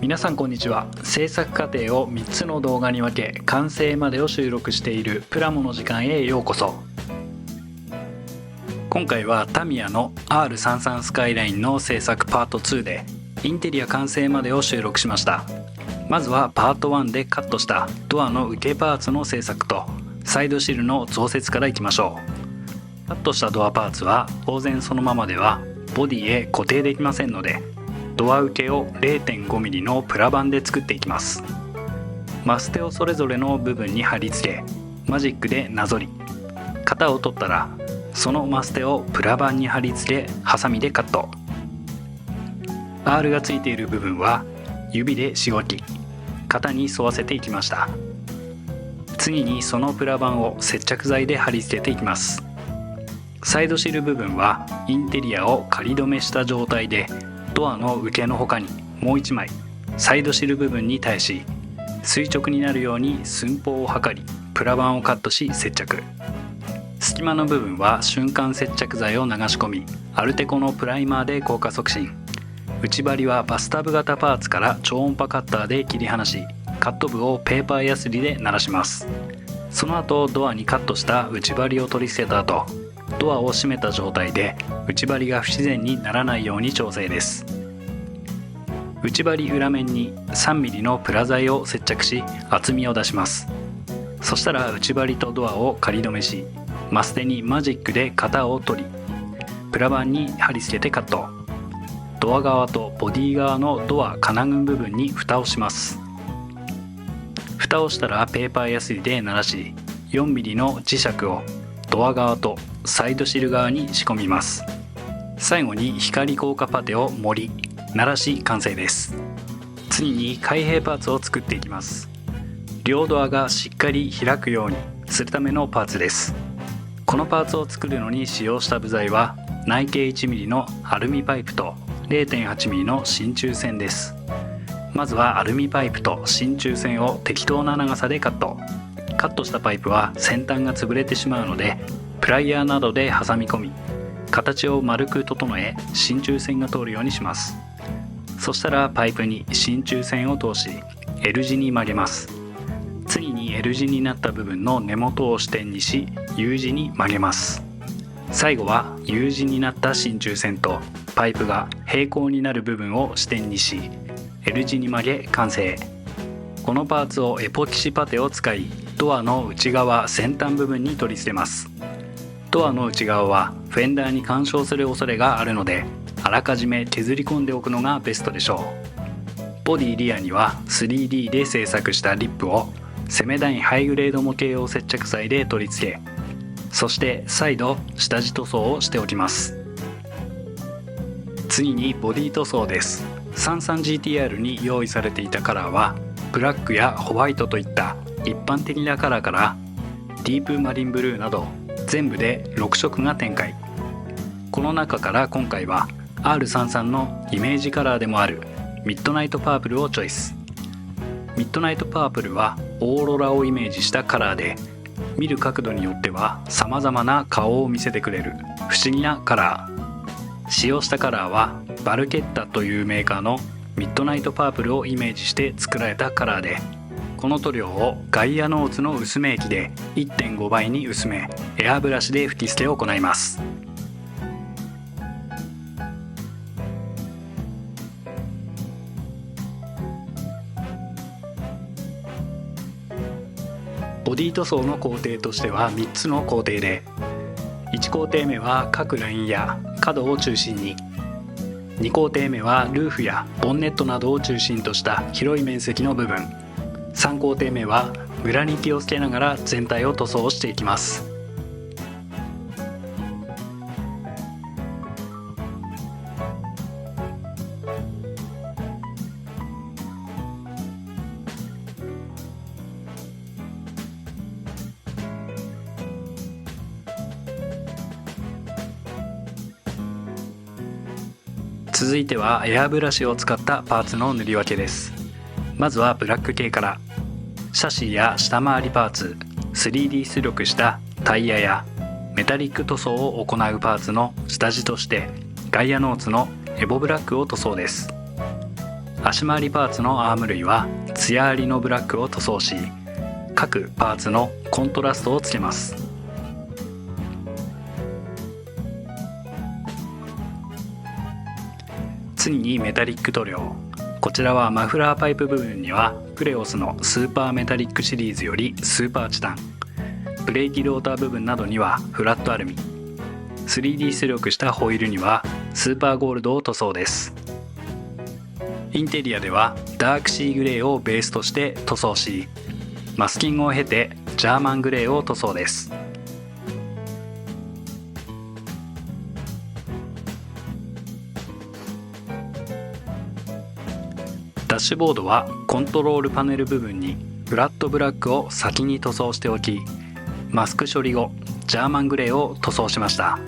皆さんこんにちは。制作過程を3つの動画に分け完成までを収録しているプラモの時間へようこそ。今回はタミヤの R33 スカイラインの制作パート2でインテリア完成までを収録しました。まずはパート1でカットしたドアの受けパーツの製作とサイドシールの増設からいきましょう。カットしたドアパーツは当然そのままではボディへ固定できませんので、ドア受けを 0.5mm のプラ板で作っていきます。マステをそれぞれの部分に貼り付け、マジックでなぞり、型を取ったらそのマステをプラ板に貼り付け、ハサミでカット。 R がついている部分は指でしごき、型に沿わせていきました。次にそのプラ板を接着剤で貼り付けていきます。サイドシール部分はインテリアを仮止めした状態でドアの受けの他にもう1枚サイドシール部分に対し垂直になるように寸法を測り、プラ板をカットし接着。隙間の部分は瞬間接着剤を流し込み、アルテコのプライマーで効果促進。内張りはバスタブ型パーツから超音波カッターで切り離し、カット部をペーパーヤスリで鳴らします。その後ドアにカットした内張りを取り付けた後、ドアを閉めた状態で内張りが不自然にならないように調整です。内張り裏面に 3mm のプラ材を接着し厚みを出します。そしたら内張りとドアを仮止めし、マステにマジックで型を取り、プラ板に貼り付けてカット。ドア側とボディ側のドア金具部分に蓋をします。蓋をしたらペーパーヤスリで鳴らし、 4mm の磁石をドア側とサイドシール側に仕込みます。最後に光効果パテを盛り鳴らし完成です。次に開閉パーツを作っていきます。両ドアがしっかり開くようにするためのパーツです。このパーツを作るのに使用した部材は内径 1mm のアルミパイプと 0.8mm の真鍮線です。まずはアルミパイプと真鍮線を適当な長さでカット。カットしたパイプは先端が潰れてしまうのでプライヤーなどで挟み込み、形を丸く整え真鍮線が通るようにします。そしたらパイプに真鍮線を通し L 字に曲げます。次に L 字になった部分の根元を支点にし U 字に曲げます。最後は U 字になった真鍮線とパイプが平行になる部分を支点にし L 字に曲げ完成。このパーツをエポキシパテを使いドアの内側先端部分に取り付けます。ドアの内側はフェンダーに干渉する恐れがあるので、あらかじめ削り込んでおくのがベストでしょう。ボディリアには 3D で製作したリップをセメダインハイグレード模型用接着剤で取り付け、そして再度下地塗装をしておきます。次にボディ塗装です。 33GTR に用意されていたカラーはブラックやホワイトといった一般的なカラーからディープマリンブルーなど全部で6色が展開。この中から今回は R33 のイメージカラーでもあるミッドナイトパープルをチョイス。ミッドナイトパープルはオーロラをイメージしたカラーで、見る角度によっては様々な顔を見せてくれる不思議なカラー。使用したカラーはバルケッタというメーカーのミッドナイトパープルをイメージして作られたカラーで、この塗料をガイアノーツの薄め液で 1.5 倍に薄めエアブラシで吹き付けを行います。ボディ塗装の工程としては3つの工程で、1工程目は各ラインや角を中心に、2工程目はルーフやボンネットなどを中心とした広い面積の部分、3工程目はグラニティをつけながら全体を塗装していきます。続いてはエアブラシを使ったパーツの塗り分けです。まずはブラック系から、シャシーや下回りパーツ、3D 出力したタイヤやメタリック塗装を行うパーツの下地としてガイアノーツのエボブラックを塗装です。足回りパーツのアーム類は艶ありのブラックを塗装し、各パーツのコントラストをつけます。次にメタリック塗料。こちらはマフラーパイプ部分にはプレオスのスーパーメタリックシリーズよりスーパーチタン、ブレーキローター部分などにはフラットアルミ、3D 出力したホイールにはスーパーゴールドを塗装です。インテリアではダークシーグレーをベースとして塗装し、マスキングを経てジャーマングレーを塗装です。ダッシュボードはコントロールパネル部分にフラットブラックを先に塗装しておき、マスク処理後ジャーマングレーを塗装しました。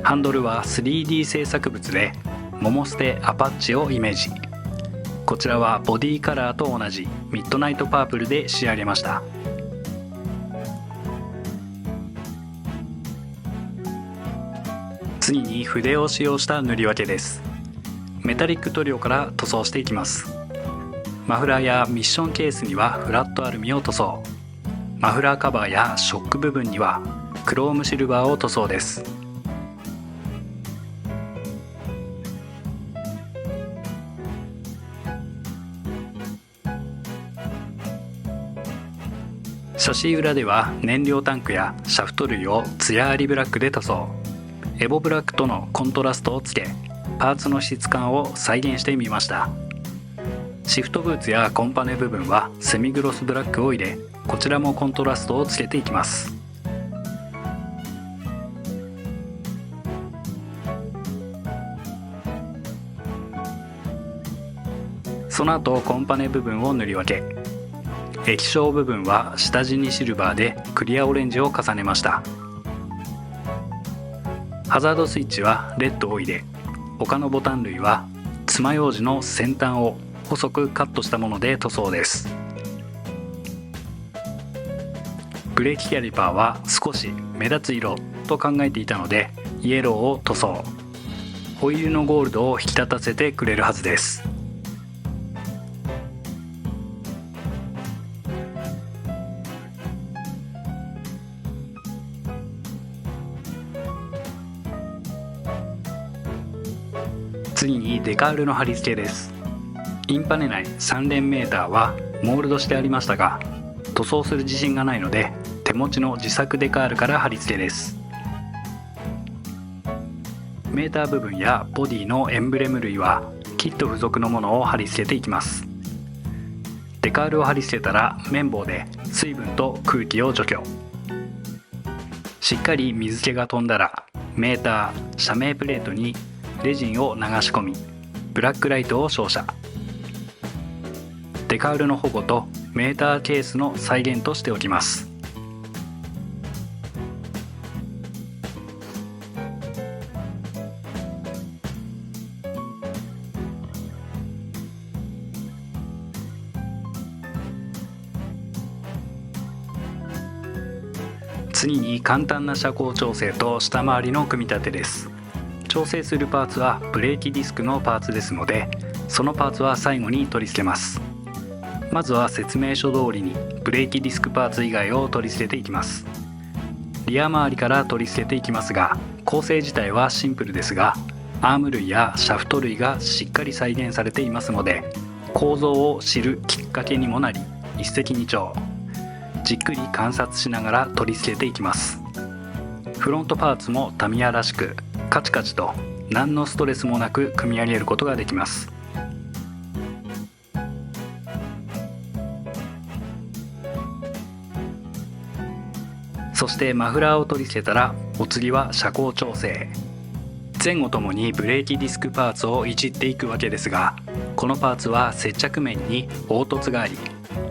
ハンドルは 3D 制作物でモモステアパッチをイメージ。こちらはボディカラーと同じミッドナイトパープルで仕上げました。次に筆を使用した塗り分けです。メタリック塗料から塗装していきます。マフラーやミッションケースにはフラットアルミを塗装、マフラーカバーやショック部分にはクロームシルバーを塗装です。シャシー裏では燃料タンクやシャフト類を艶ありブラックで塗装、エボブラックとのコントラストをつけ、パーツの質感を再現してみました。シフトブーツやコンパネ部分はセミグロスブラックを入れ、こちらもコントラストをつけていきます。その後コンパネ部分を塗り分け、液晶部分は下地にシルバーでクリアオレンジを重ねました。ハザードスイッチはレッドを入れ、他のボタン類は爪楊枝の先端を細くカットしたもので塗装です。ブレーキキャリパーは少し目立つ色と考えていたのでイエローを塗装、ホイールのゴールドを引き立たせてくれるはずです。次にデカールの貼り付けです。インパネ内3連メーターはモールドしてありましたが、塗装する自信がないので手持ちの自作デカールから貼り付けです。メーター部分やボディのエンブレム類はキット付属のものを貼り付けていきます。デカールを貼り付けたら綿棒で水分と空気を除去。しっかり水気が飛んだらメーター、遮明プレートにレジンを流し込み、ブラックライトを照射。デカールの保護とメーターケースの再現としておきます。次に簡単な車高調整と下回りの組み立てです。調整するパーツはブレーキディスクのパーツですので、そのパーツは最後に取り付けます。まずは説明書通りにブレーキディスクパーツ以外を取り付けていきます。リア周りから取り付けていきますが、構成自体はシンプルですが、アーム類やシャフト類がしっかり再現されていますので、構造を知るきっかけにもなり、一石二鳥。じっくり観察しながら取り付けていきます。フロントパーツもタミヤらしくカチカチと何のストレスもなく組み上げることができます。そしてマフラーを取り付けたら、お次は車高調整。前後ともにブレーキディスクパーツをいじっていくわけですが、このパーツは接着面に凹凸があり、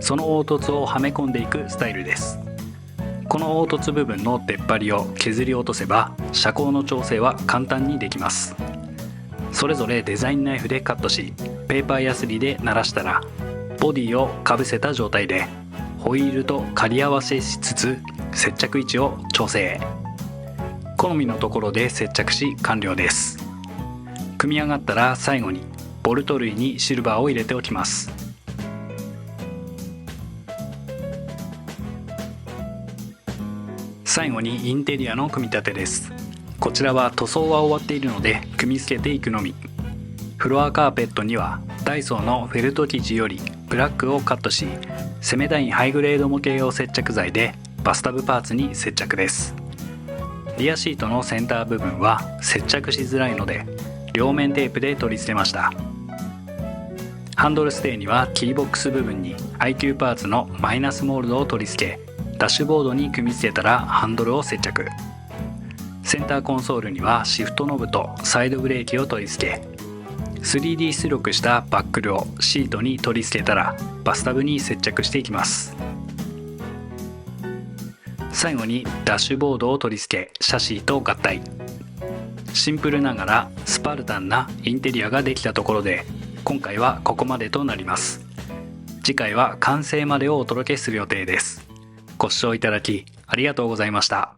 その凹凸をはめ込んでいくスタイルです。この凹凸部分の出っ張りを削り落とせば、車高の調整は簡単にできます。それぞれデザインナイフでカットし、ペーパーヤスリで鳴らしたら、ボディをかぶせた状態でホイールと仮り合わせしつつ接着位置を調整。好みのところで接着し完了です。組み上がったら最後にボルト類にシルバーを入れておきます。最後にインテリアの組み立てです。こちらは塗装は終わっているので組み付けていくのみ。フロアカーペットにはダイソーのフェルト生地よりブラックをカットし、セメダインハイグレード模型用接着剤でバスタブパーツに接着です。リアシートのセンター部分は接着しづらいので両面テープで取り付けました。ハンドルステーにはキーボックス部分に IQ パーツのマイナスモールドを取り付け、ダッシュボードに組み付けたらハンドルを接着。センターコンソールにはシフトノブとサイドブレーキを取り付け、3D 出力したバックルをシートに取り付けたらバスタブに接着していきます。最後にダッシュボードを取り付け、シャシーと合体。シンプルながらスパルタンなインテリアができたところで、今回はここまでとなります。次回は完成までをお届けする予定です。ご視聴いただきありがとうございました。